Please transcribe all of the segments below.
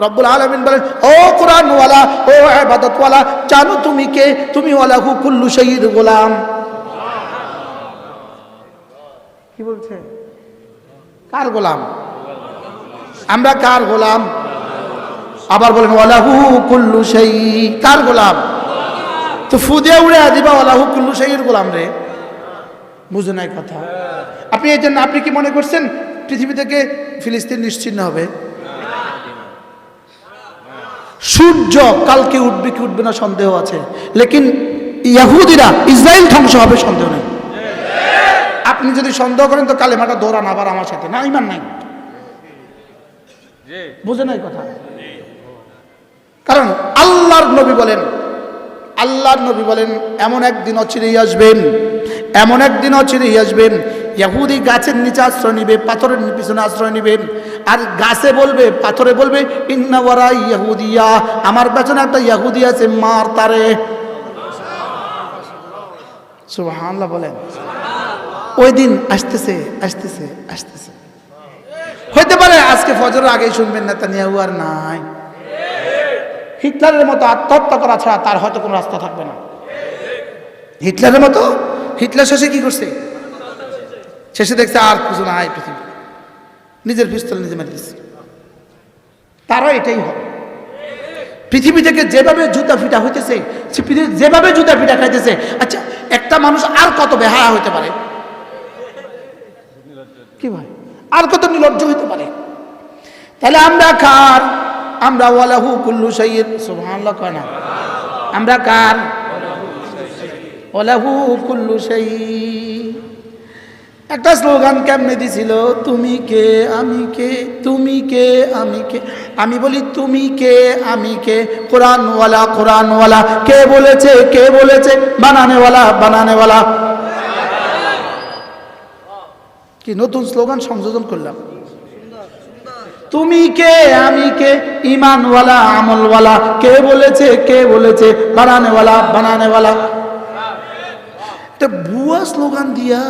রব্বুল আলামিন বলেন, ও কোরআন ওয়ালা, ও ইবাদত ওয়ালা, জানো তুমি কে? তুমি ওয়ালাহু কুল্লু শাইইর গোলাম। কি বলছে? কার গোলাম? আমরা কার গোলাম? আবার বলেন ওয়ালাহু কুল্লু শাই, কার গোলাম? তো ফুদিয়া উড়ে দিবা ওয়ালাহু কুল্লু শাইইর গোলাম রে। বুঝে নাই কথা? আপনি এই জন্য আপনি কি মনে করছেন পৃথিবী থেকে ফিলিস্তিন নিশ্চিহ্ন হবে? সূর্য কালকে উঠবে কি উঠবে না সন্দেহ আছে, লেকিন ইহুদিরা ইসরায়েল ধ্বংস হবে সন্দেহ নেই। আপনি যদি সন্দেহ করেন তো কালেমাটা দৌড়ান আবার আমার সাথে, না ইমান নাই। বুঝে নাই কথা? কারণ আল্লাহর নবী বলেন এমন একদিন অচিরেই আসবেন, এমন একদিন অচিরেই আসবেন, ইহুদি গাছের নিচে আশ্রয় নিবে, পাথরের পিছনে আশ্রয় নিবে, আর গাছে বলবে, পাথরে বলবে ইন্না ওয়ারা ইহুদিয়া, আমার পেছনে একটা ইহুদি আছে, মার তারে। সুবহানাল্লাহ বলেন। ওই দিন আসতেছে আসতেছে আসতেছে। হইতে পারে আজকে ফজরের আগেই শুনবেন নেতানিয়াহু আর নাই, হিটলারের মতো আত্মহত্যা করা ছাড়া তার হয়তো কোনো রাস্তা থাকবে না। হিটলারের মতো, হিটলার শেষে কি করছে? শেষে দেখছে আর কিছু নাই পৃথিবী, নিজের পিস্তল নিজে মেরে দিচ্ছে। তারও এটাই হবে। পৃথিবী থেকে যেভাবে জুতা ফিটা হইতেছে, যেভাবে জুতা ফিটা খাইতেছে, আচ্ছা একটা মানুষ আর কত বেহায়া হইতে পারে? কি ভাই, আর কত নির্লজ্জ হইতে পারে? তাহলে আমরা কার? আমরা ওয়ালাহু কুল্লু শাইইন, সুবহানাল্লাহ কয় না? আমরা কার? ওয়ালাহু কুল্লু শাইইন। একটা স্লোগান কেমনে দিছিল? তুমি কে আমি কে, তুমি কে আমি কে। আমি বলি তুমি কে আমি কে, কোরআনওয়ালা কোরআনওয়ালা, কে বলেছে কে বলেছে, বানানেওয়ালা বানানেওয়ালা। কি নতুন স্লোগান সংযোজন করলাম? তুমি কে আমি কে, ইমানওয়ালা আমলওয়ালা, কে বলেছে কে বলেছে, বানানেওয়ালা বানানেওয়ালা। এটা ভুয়া স্লোগান দিয়া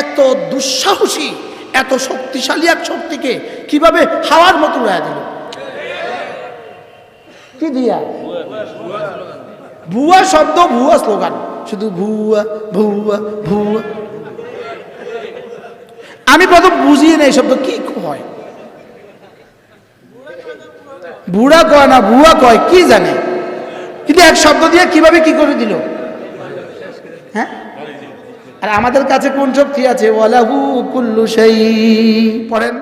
এত দুঃসাহসী, এত শক্তিশালী এক শক্তিকে কিভাবে হাওয়ার মতো উড়াইয়া দিল? কি দিয়া? ভুয়া শব্দ, ভুয়া স্লোগান, শুধু ভুয়া ভুয়া ভুয়া। আমি প্রথম বুঝিয়ে নেই শব্দ কি কয়, বুড়া কয় না ভুয়া কয় কি জানে, কিন্তু এক শব্দ দিয়ে কিভাবে কি করে দিল। হ্যাঁ, আর আমাদের কাছে কোন শক্তি আছে? ওয়ালাহু কুল্লু শাই। পড়েন।